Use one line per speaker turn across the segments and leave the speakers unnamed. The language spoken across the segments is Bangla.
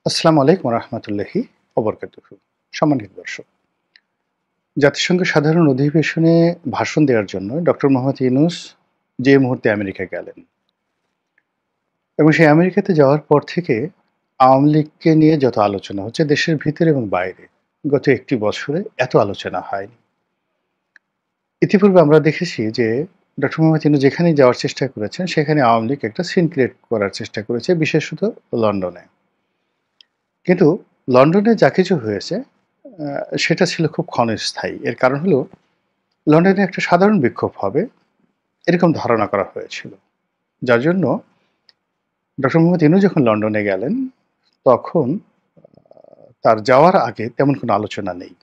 আসসালামু আলাইকুম রহমতুল্লাহি ওবরকাতুহু। সম্মানিত দর্শক, জাতিসংঘের সাধারণ অধিবেশনে ভাষণ দেওয়ার জন্য ডক্টর মোহাম্মদ ইউনূস যে মুহূর্তে আমেরিকা গেলেন এবং সেই আমেরিকাতে যাওয়ার পর থেকে আওয়ামী লীগকে নিয়ে যত আলোচনা হচ্ছে দেশের ভিতরে এবং বাইরে, গত একটি বছরে এত আলোচনা হয়নি। ইতিপূর্বে আমরা দেখেছি যে ডক্টর মোহাম্মদ ইউনূস যেখানেই যাওয়ার চেষ্টা করেছেন সেখানে আওয়ামী লীগ একটা সিন ক্রিয়েট করার চেষ্টা করেছে, বিশেষত লন্ডনে। কিন্তু লন্ডনে যা কিছু হয়েছে সেটা ছিল খুব ক্ষণস্থায়ী। এর কারণ হলো লন্ডনে একটা সাধারণ বিক্ষোভ হবে এরকম ধারণা করা হয়েছিল। যার জন্য ডক্টর মোহাম্মদ ইউনূস যখন লন্ডনে গেলেন তখন তার যাওয়ার আগে তেমন কোনো আলোচনা নেই।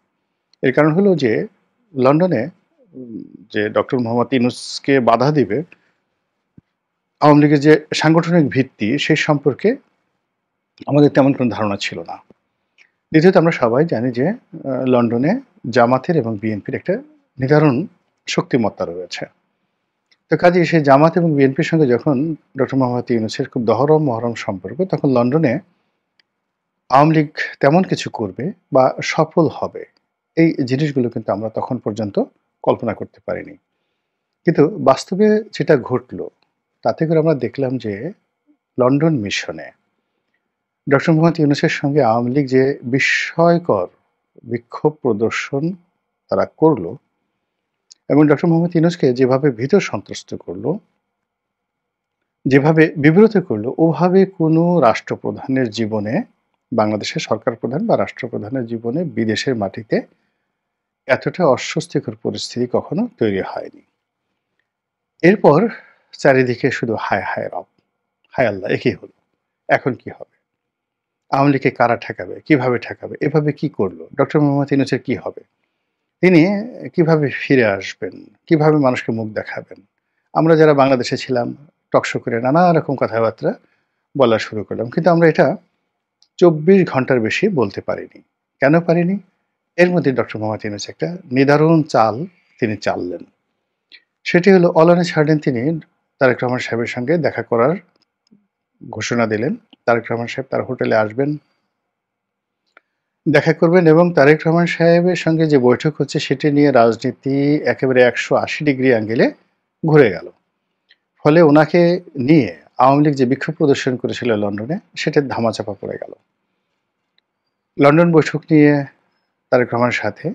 এর কারণ হলো যে লন্ডনে যে ডক্টর মোহাম্মদ ইউনূসকে বাধা দিবে আওয়ামী লীগের যে সাংগঠনিক ভিত্তি সেই সম্পর্কে আমাদের তেমন কোনো ধারণা ছিল না। দ্বিতীয়ত আমরা সবাই জানি যে লন্ডনে জামাতের এবং বিএনপির একটা নির্ধারণ শক্তিমত্তা রয়েছে। তো কাজেই সেই জামাত এবং বিএনপির সঙ্গে যখন ডক্টর মোহাম্মদ ইউনূসের খুব দহরম মহরম সম্পর্ক, তখন লন্ডনে আওয়ামী লীগ তেমন কিছু করবে বা সফল হবে এই জিনিসগুলো কিন্তু আমরা তখন পর্যন্ত কল্পনা করতে পারিনি। কিন্তু বাস্তবে যেটা ঘটলো তাতে করে আমরা দেখলাম যে লন্ডন মিশনে ডক্টর মোহাম্মদ ইউনূসের সঙ্গে আওয়ামী লীগ যে বিস্ময়কর বিক্ষোভ প্রদর্শন তারা করলো এবং ডক্টর মোহাম্মদ ইউনূসকে যেভাবে ভীত সন্ত্রস্ত করলো, যেভাবে বিব্রত করলো, ওভাবে কোনো রাষ্ট্রপ্রধানের জীবনে, বাংলাদেশের সরকার প্রধান বা রাষ্ট্রপ্রধানের জীবনে বিদেশের মাটিতে এতটা অস্বস্তিকর পরিস্থিতি কখনো তৈরি হয়নি। এরপর চারিদিকে শুধু হায় হায় রব, হায় আল্লাহ, একই হলো, এখন কি হবে, আওয়ামী লীগকে কারা ঠেকাবে, কিভাবে ঠেকাবে, এভাবে কি করলো, ডক্টর মোহাম্মদ ইউনূসের কি হবে, তিনি কিভাবে ফিরে আসবেন, কিভাবে মানুষকে মুখ দেখাবেন। আমরা যারা বাংলাদেশে ছিলাম টকশো করে নানা রকম কথাবার্তা বলা শুরু করলাম, কিন্তু আমরা এটা ২৪ ঘন্টার বেশি বলতে পারিনি। কেন পারিনি? এর মধ্যে ডক্টর মোহাম্মদ ইউনূস একটা নিদারুণ চাল তিনি চাললেন। সেটি হলো অলনে ছাড়লেন, তিনি তারেক রহমান সাহেবের সঙ্গে দেখা করার ঘোষণা দিলেন। তারেক রহমান সাহেব তার হোটেলে আসবেন, দেখা করবেন এবং তারেক রহমান সাহেবের সঙ্গে যে বৈঠক হচ্ছে সেটি নিয়ে রাজনীতি একেবারে ১৮০ ডিগ্রি অ্যাঙ্গেলে ঘুরে গেল। ফলে ওনাকে নিয়ে আওয়ামী লীগ যে বিক্ষোভ প্রদর্শন করেছিল লন্ডনে, সেটার ধামাচাপা পড়ে গেল। লন্ডন বৈঠক নিয়ে তারেক রহমানের সাথে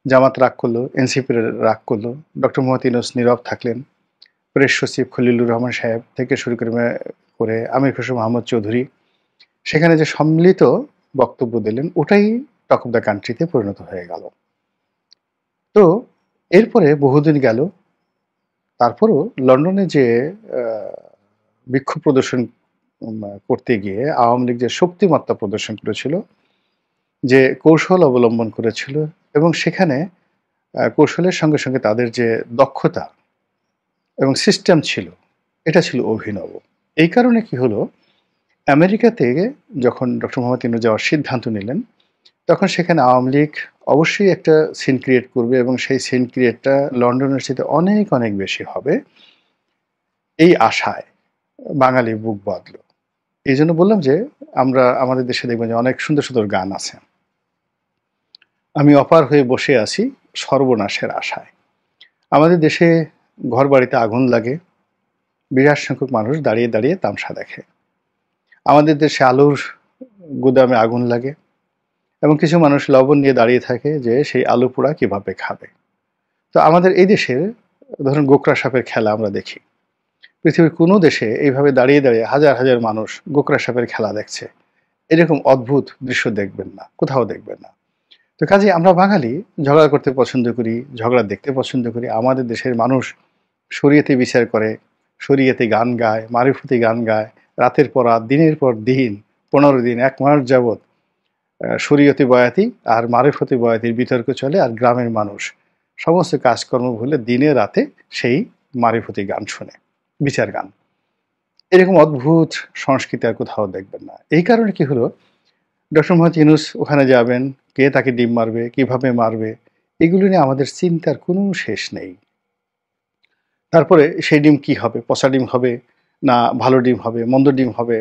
জামাত রাগ করলো, এনসিপির রাগ করলো, ডক্টর মোহাম্মদ ইউনূস নীরব থাকলেন। প্রেস সচিব খলিলুর রহমান সাহেব থেকে শুরু করে আমির খসরু মাহমুদ চৌধুরী সেখানে যে সম্মিলিত বক্তব্য দিলেন, ওটাই টক অফ দ্য কান্ট্রিতে পরিণত হয়ে গেল। তো এরপরে বহুদিন গেল, তারপরও লন্ডনে যে বিক্ষোভ প্রদর্শন করতে গিয়ে আওয়ামী লীগ যে শক্তিমত্তা প্রদর্শন করেছিল, যে কৌশল অবলম্বন করেছিল এবং সেখানে কৌশলের সঙ্গে সঙ্গে তাদের যে দক্ষতা এবং সিস্টেম ছিল, এটা ছিল অভিনব। এই কারণে কি হলো, আমেরিকাতে যখন ডক্টর মোহাম্মদ ইউনূস যাওয়ার সিদ্ধান্ত নিলেন, তখন সেখানে আওয়ামী লীগ অবশ্যই একটা সিন ক্রিয়েট করবে এবং সেই সিন ক্রিয়েটটা লন্ডনের চাইতে অনেক অনেক বেশি হবে, এই আশায় বাঙালি বুক বাঁধল। এই জন্য বললাম যে আমরা আমাদের দেশে দেখবেন যে অনেক সুন্দর সুন্দর গান আছে, আমি অপার হয়ে বসে আছি সর্বনাশের আশায়। আমাদের দেশে ঘর বাড়িতে আগুন লাগে, বিরাট সংখ্যক মানুষ দাঁড়িয়ে দাঁড়িয়ে তামসা দেখে। আমাদের দেশে আলুর গুদামে আগুন লাগে এবং কিছু মানুষ লবণ নিয়ে দাঁড়িয়ে থাকে যে সেই আলু পোড়া কিভাবে খাবে। তো আমাদের এই দেশের ধরুন গোকরা সাপের খেলা আমরা দেখি, পৃথিবীর কোনো দেশে এইভাবে দাঁড়িয়ে দাঁড়িয়ে হাজার হাজার মানুষ গোকরা সাপের খেলা দেখছে, এরকম অদ্ভুত দৃশ্য দেখবেন না, কোথাও দেখবেন না। তো কাজে আমরা বাঙালি ঝগড়া করতে পছন্দ করি, ঝগড়া দেখতে পছন্দ করি। আমাদের দেশের মানুষ শরীয়তে বিচার করে, শরীয়তে গান গায়, মারিফতি গান গায়, রাতের পর রাত, দিনের পর দিন, ১৫ দিন, ১ মাস যাবৎ শরীয়তি বয়াতি আর মারিফতি বয়াতির বিতর্ক চলে, আর গ্রামের মানুষ সমস্ত কাজকর্ম ভুলে দিনে রাতে সেই মারিফতি গান শোনে, বিচার গান। এরকম অদ্ভুত সংস্কৃতি আর কোথাও দেখবেন না। এই কারণে কি হলো, ডক্টর মোহাম্মদ ইউনূস ওখানে যাবেন, কে তাকে ডিম মারবে, কিভাবে মারবে, এগুলো নিয়ে আমাদের চিন্তার কোনো শেষ নেই। তারপরে সেই ডিম কি হবে, পচা ডিম হবে না ভালো ডিম হবে, মন্দ ডিম হবে,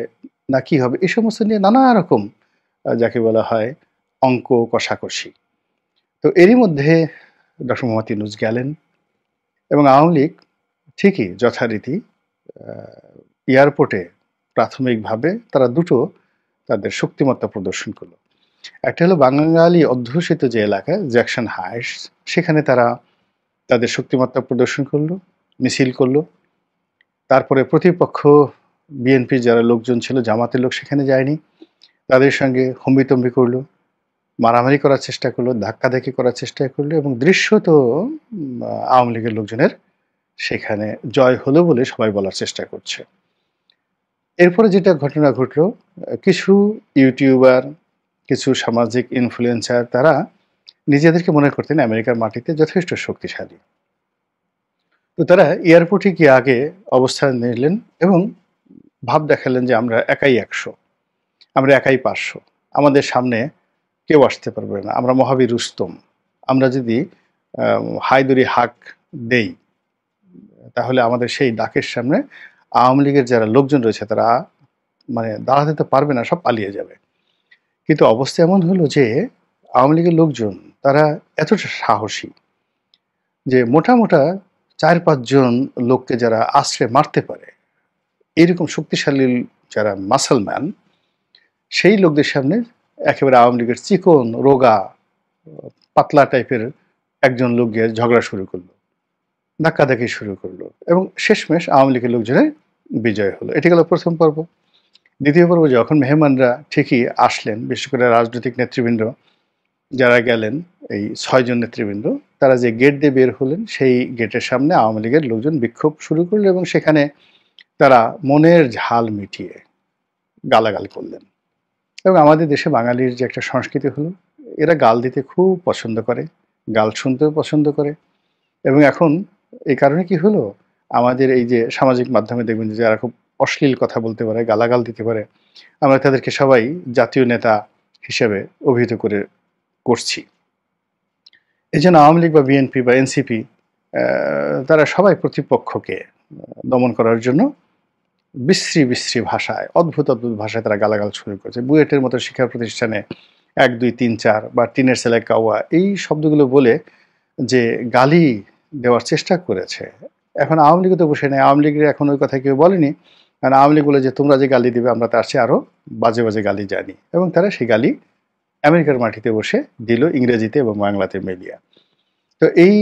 না কি হবে? এই সমস্ত নিয়ে নানা রকম যাকে বলা হয় অঙ্ক কষাকষি। তো এরই মধ্যে ডক্টর মোহাম্মদ ইউনূস গেলেন এবং আওয়ামী লীগ ঠিকই যথারীতি আ এয়ারপোর্টে প্রাথমিকভাবে তারা দুটো তাদের শক্তিমত্তা প্রদর্শন করল। একটা হলো বাঙালি অধ্যুষিত যে এলাকা জ্যাকসন হাইটস, সেখানে তারা তাদের শক্তিমত্তা প্রদর্শন করল, মিছিল করল। তারপরে প্রতিপক্ষ বিএনপির যারা লোকজন ছিল, জামাতের লোক সেখানে যায়নি। তাদের সঙ্গে হম্বিতম্বি করল, মারামারি করার চেষ্টা করল, ধাক্কাধাক্কি করার চেষ্টা করল এবং দৃশ্যত আওয়ামী লীগের লোকজনের সেখানে জয় হলো বলে সবাই বলার চেষ্টা করছে। এরপরে যেটা ঘটনা ঘটল, কিছু ইউটিউবার, কিছু সামাজিক ইনফ্লুয়েন্সার তারা নিজেদেরকে মনে করতেন আমেরিকার মাটিতে যথেষ্ট শক্তিশালী। তো তারা এয়ারপোর্টে গিয়ে আগে অবস্থান নিলেন এবং ভাব দেখালেন যে আমরা একাই ১০০, আমরা একাই ৫০০, আমাদের সামনে কেউ আসতে পারবে না, আমরা মহাবীর রুস্তম। আমরা যদি হায়দরি হাক দেই তাহলে আমাদের সেই ডাকের সামনে আওয়ামী লীগের যারা লোকজন রয়েছে তারা মানে দাঁড়াতে তো পারবে না, সব পালিয়ে যাবে। কিন্তু অবস্থা এমন হলো যে আওয়ামী লীগের লোকজন তারা এতটা সাহসী যে মোটা মোটা ৪-৫ জন লোককে যারা আছড়ে মারতে পারে, এরকম শক্তিশালী যারা মাসল ম্যান, সেই লোকদের সামনে একেবারে আওয়ামী লীগের চিকন রোগা পাতলা টাইপের একজন লোক গিয়ে ঝগড়া শুরু করলো, ধাক্কাধাক্কি শুরু করলো এবং শেষমেশ আওয়ামী লীগের লোকজনের বিজয় হলো। এটি গেল প্রথম পর্ব। দ্বিতীয় পর্ব যখন মেহমানরা ঠিকই আসলেন, বিশেষ করে রাজনৈতিক নেতৃবৃন্দ যারা গেলেন, এই ৬ জন নেতৃবৃন্দ, তারা যে গেট দিয়ে বের হলেন সেই গেটের সামনে আওয়ামী লীগের লোকজন বিক্ষোভ শুরু করলো এবং সেখানে তারা মনের ঝাল মিটিয়ে গালাগাল করলেন। এবং আমাদের দেশে বাঙালির যে একটা সংস্কৃতি হলো, এরা গাল দিতে খুব পছন্দ করে, গাল শুনতেও পছন্দ করে। এবং এখন এই কারণে কি হলো, আমাদের এই যে সামাজিক মাধ্যমে দেখবেন যে যারা খুব অশ্লীল কথা বলতে পারে, গালাগাল দিতে পারে, আমরা তাদেরকে সবাই জাতীয় নেতা হিসেবে অভিহিত করছি। এই জন্য আওয়ামী লীগ বা বিএনপি বা এনসিপি তারা সবাই প্রতিপক্ষকে দমন করার জন্য বিশ্রী বিশ্রী ভাষায়, অদ্ভুত অদ্ভুত ভাষায় তারা গালাগাল শুরু করেছে। বুয়েটের মতো শিক্ষা প্রতিষ্ঠানে ১, ২, ৩, ৪ বা টিনের ছেলে কাওয়া এই শব্দগুলো বলে যে গালি দেওয়ার চেষ্টা করেছে। এখন আওয়ামী লীগও তো বসে নেই, আওয়ামী লীগের এখন ওই কথা কেউ বলেনি। কারণ আওয়ামী লীগ বলে যে তোমরা যে গালি দিবে আমরা তার চেয়ে আরও বাজে বাজে গালি জানি, এবং তারা সেই গালি আমেরিকার মাটিতে বসে দিল ইংরেজিতে এবং বাংলাতে মিলিয়ে। তো এই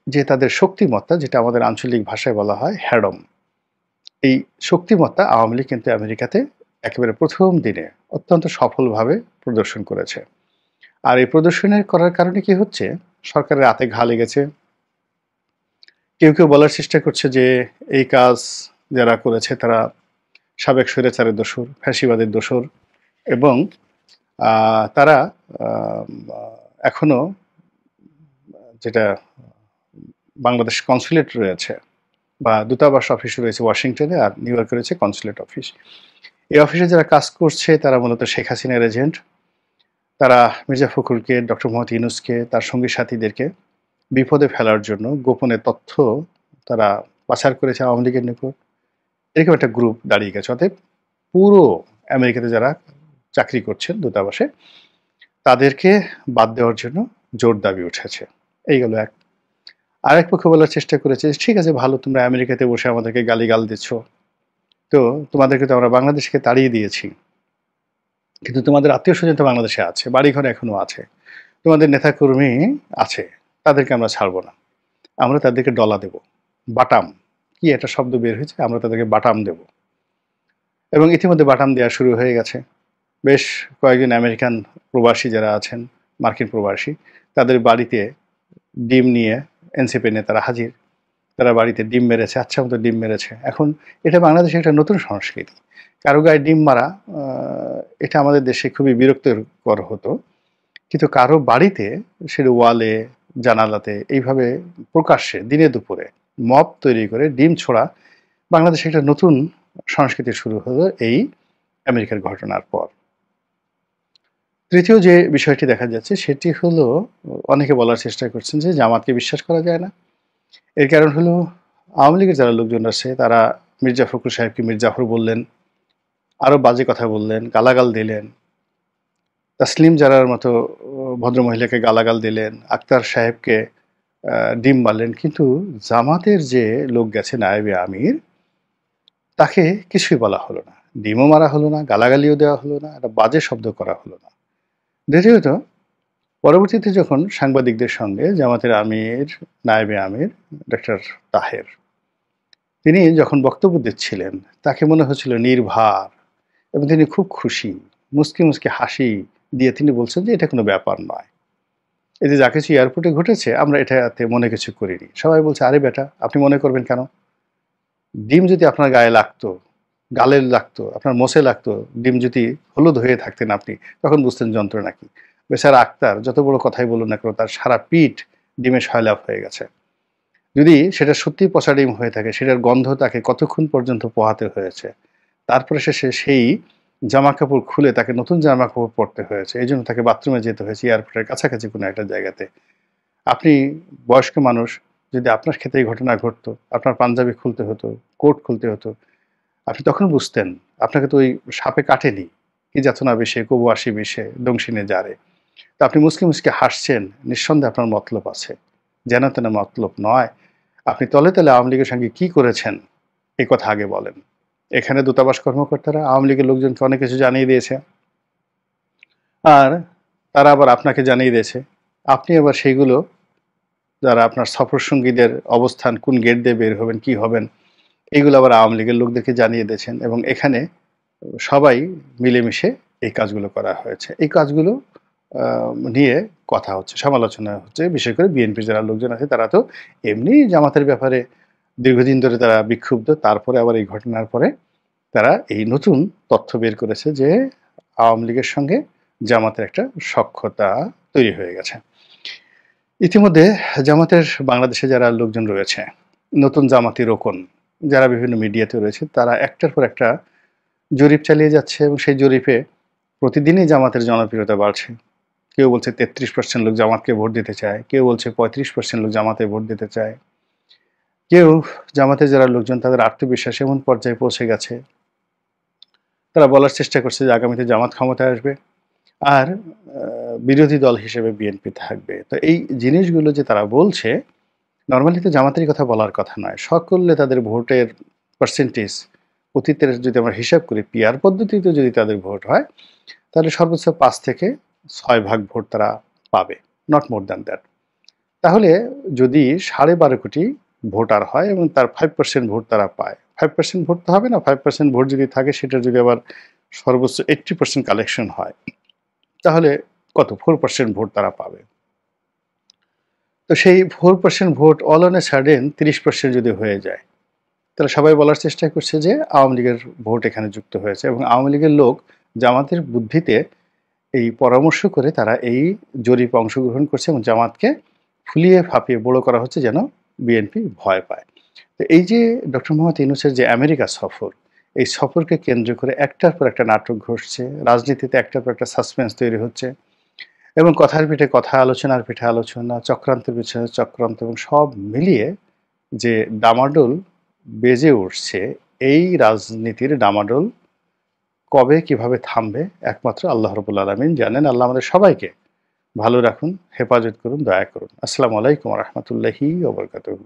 যে তাদের শক্তিমত্তা, যেটা আমাদের আঞ্চলিক ভাষায় বলা হয় হ্যাডম, এই শক্তিমত্তা আওয়ামী লীগ কিন্তু আমেরিকাতে একেবারে প্রথম দিনে অত্যন্ত সফলভাবে প্রদর্শন করেছে। আর এই প্রদর্শনের করার কারণে কি হচ্ছে, সরকারের হাতে ঘা লেগেছে। কেউ কেউ বলার চেষ্টা করছে যে এই কাজ যারা করেছে তারা সাবেক স্বৈরাচারের দোসর, ফ্যাসিবাদের দোসর, এবং তারা এখনো যেটা বাংলাদেশ কনসুলেট রয়েছে বা দূতাবাস অফিস রয়েছে ওয়াশিংটনে, আর নিউ ইয়র্কে রয়েছে কনসুলেট অফিস, এই অফিসে যারা কাজ করছে তারা মূলত শেখ হাসিনার এজেন্ট। তারা মির্জা ফখরুলকে, ডক্টর মোহাম্মদ ইউনূসকে, তার সঙ্গী সাথীদেরকে বিপদে ফেলার জন্য গোপনে তথ্য তারা পাচার করেছে আওয়ামী লীগের নিকট। এরকম একটা গ্রুপ দাঁড়িয়ে গেছে। অতএব পুরো আমেরিকাতে যারা চাকরি করছেন দূতাবাসে, তাদেরকে বাদ দেওয়ার জন্য জোর দাবি উঠেছে। এই গেল এক। আরেক পক্ষ বলার চেষ্টা করেছে, ঠিক আছে ভালো, তোমরা আমেরিকাতে বসে আমাদেরকে গালিগাল দিচ্ছ, তো তোমাদেরকে তো আমরা বাংলাদেশকে তাড়িয়ে দিয়েছি, কিন্তু তোমাদের আত্মীয় স্বজন তো বাংলাদেশে আছে, বাড়িঘর এখনো আছে, তোমাদের নেতাকর্মী আছে, তাদেরকে আমরা ছাড়বো না, আমরা তাদেরকে ডলা দেব, বাটাম, কি একটা শব্দ বের হয়েছে, আমরা তাদেরকে বাটাম দেব। এবং ইতিমধ্যে বাটাম দেওয়া শুরু হয়ে গেছে। বেশ কয়েকজন আমেরিকান প্রবাসী যারা আছেন, মার্কিন প্রবাসী, তাদের বাড়িতে ডিম নিয়ে এনসিপি নেতারা হাজির। তারা বাড়িতে ডিম মেরেছে, আচ্ছা মতো ডিম মেরেছে। এখন এটা বাংলাদেশে একটা নতুন সংস্কৃতি, কারো গায়ে ডিম মারা, এটা আমাদের দেশে খুবই বিরক্তিকর হতো, কিন্তু কারো বাড়িতে, সেটা ওয়ালে, জানালাতে, এইভাবে প্রকাশ্যে দিনে দুপুরে মব তৈরি করে ডিম ছোড়া বাংলাদেশে একটা নতুন সংস্কৃতি শুরু হলো এই আমেরিকার ঘটনার পর। তৃতীয় যে বিষয়টি দেখা যাচ্ছে সেটি হলো, অনেকে বলার চেষ্টা করছেন যে জামাতকে বিশ্বাস করা যায় না। এর কারণ হলো আওয়ামী লীগের যারা লোকজন আছে তারা মির্জা ফখরুল সাহেবকে মীর জাফর বললেন, আরও বাজে কথা বললেন, গালাগাল দিলেন। তাসলিম জারার মতো ভদ্রমহিলাকে গালাগাল দিলেন, আক্তার সাহেবকে ডিম মারলেন। কিন্তু জামাতের যে লোক গেছে নায়েবে আমির, তাকে কিছুই বলা হলো না। ডিমও মারা হলো না, গালাগালিও দেওয়া হলো না, একটা বাজে শব্দ করা হলো না। দ্বিতীয়ত, পরবর্তীতে যখন সাংবাদিকদের সঙ্গে জামাতের আমির, নায়েবে আমির ডক্টর তাহের, তিনি যখন বক্তব্য দিচ্ছিলেন, তাকে মনে হচ্ছিল নির্ভার এবং তিনি খুব খুশি। মুচকি মুচকি হাসি দিয়ে তিনি বলছেন যে এটা কোনো ব্যাপার নয়। এই যে যা কিছু এয়ারপোর্টে ঘটেছে, আমরা এটাতে মনে কিছু করিনি। সবাই বলছে, আরে বেটা, আপনি মনে করবেন কেন? ডিম যদি আপনার গায়ে লাগতো, গালে লাগতো, আপনার মোছে লাগতো, ডিম যদি হলুদ হয়ে থাকতেন আপনি, তখন বুঝতেন যন্ত্রণা কি। বেচারা আক্তার যত বড় কথাই বলুন না কেন, তার সারা পিঠ ডিমে সয়লাভ হয়ে গেছে। যদি সেটা সত্যিই পচা ডিম হয়ে থাকে, সেটার গন্ধ তাকে কতক্ষণ পর্যন্ত পোহাতে হয়েছে। তারপরে শেষে সেই জামা কাপড় খুলে তাকে নতুন জামা কাপড় পরতে হয়েছে। এই জন্য তাকে বাথরুমে যেতে হয়েছে এয়ারপোর্টের কাছাকাছি কোনো একটা জায়গাতে। আপনি বয়স্ক মানুষ, যদি আপনার ক্ষেত্রে এই ঘটনা ঘটতো, আপনার পাঞ্জাবি খুলতে হতো, কোট খুলতে হতো, আপনি তখন বুঝতেন আপনাকে তো ওই সাপে কাটেনি, কি যাতনা বেশে, কবু আসি বিষে, দংশিনে জারে। তো আপনি মুচকি মুচকি হাসছেন, নিঃসন্দেহে আপনার মতলব আছে, যেন তেন মতলব নয়। আপনি তলে তলে আওয়ামী লীগের সঙ্গে কি করেছেন এই কথা আগে বলেন। এখানে দূতাবাস কর্মকর্তারা আওয়ামী লীগের লোকজনকে অনেক কিছু জানিয়ে দিয়েছে, আর তারা আবার আপনাকে জানিয়ে দিয়েছে। আপনি আবার সেইগুলো, যারা আপনার সফর সঙ্গীদের অবস্থান, কোন গেট দিয়ে বের হবেন, কি হবেন, এইগুলো আবার আওয়ামী লীগের লোকদেরকে জানিয়ে দিয়েছেন। এবং এখানে সবাই মিলেমিশে এই কাজগুলো করা হয়েছে। এই কাজগুলো নিয়ে কথা হচ্ছে, সমালোচনা হচ্ছে। বিশেষ করে বিএনপির যারা লোকজন আছে, তারা তো এমনি জামাতের ব্যাপারে দীর্ঘদিন ধরে তারা বিক্ষুব্ধ। তারপরে আবার এই ঘটনার পরে তারা এই নতুন তথ্য বের করেছে যে আওয়ামী লীগের সঙ্গে জামাতের একটা সখ্যতা তৈরি হয়ে গেছে। ইতিমধ্যে জামাতের বাংলাদেশে যারা লোকজন রয়েছে, নতুন জামাতি রোকন যারা বিভিন্ন মিডিয়াতে রয়েছে, তারা একটার পর একটা জরিপ চালিয়ে যাচ্ছে এবং সেই জরিপে প্রতিদিনই জামাতের জনপ্রিয়তা বাড়ছে। কেউ বলছে 33% লোক জামাতকে ভোট দিতে চায়, কেউ বলছে 35% লোক জামাতে ভোট দিতে চায়। কেউ, জামাতের যারা লোকজন, তাদের আত্মবিশ্বাস এমন পর্যায়ে পৌঁছে গেছে, তারা বলার চেষ্টা করছে যে আগামীতে জামাত ক্ষমতায় আসবে, আর বিরোধী দল হিসেবে বিএনপি থাকবে। তো এই জিনিসগুলো যে তারা বলছে, নর্মালি তো জামাতেরই কথা বলার কথা নয়। সকলে তাদের ভোটের পার্সেন্টেজ, অতীতের যদি আমরা হিসাব করি, পিআর পদ্ধতিতে যদি তাদের ভোট হয়, তাহলে সর্বোচ্চ 5 থেকে 6 ভাগ ভোট তারা পাবে, নট মোর দ্যান দ্যাট। তাহলে যদি 12.5 কোটি ভোটার হয় এবং তার 5% ভোট তারা পায়, 5% ভোট তো হবে না, 5% ভোট যদি থাকে, সেটা যদি আবার সর্বোচ্চ 80% কালেকশন হয়, তাহলে কত? 4% ভোট তারা পাবে। তো সেই 4% vote all on a sudden 30% যদি হয়ে যায়, তাহলে সবাই বলার চেষ্টা করছে যে আওয়ামী লীগের ভোট এখানে যুক্ত হয়েছে। এবং আওয়ামী লীগের লোক জামাতের বুদ্ধিতে এই পরামর্শ করে তারা এই জরিপে অংশগ্রহণ করছে এবং জামাতকে ফুলিয়ে ফাঁপিয়ে বড় করা হচ্ছে যেন বিএনপি ভয় পায়। তো এই যে ডক্টর মোহাম্মদ ইউনূসের যে আমেরিকা সফর, এই সফরকে কেন্দ্র করে একটার পর একটা নাটক ঘটছে, রাজনীতিতে একটার পর একটা সাসপেন্স তৈরি হচ্ছে এবং কথার পিঠে কথা, আলোচনার পিঠে আলোচনা, চক্রান্তের পিছনে চক্রান্ত, এবং সব মিলিয়ে যে ডামাডোল বেজে উঠছে, এই রাজনীতির ডামাডোল কবে কিভাবে থামবে একমাত্র আল্লাহ রাব্বুল আলামিন জানেন। আল্লাহ আমাদের সবাইকে ভালো রাখুন, হেফাজত করুন, দয়া করুন। আসসালামু আলাইকুম ওয়া রাহমাতুল্লাহি ওয়া বারাকাতুহু।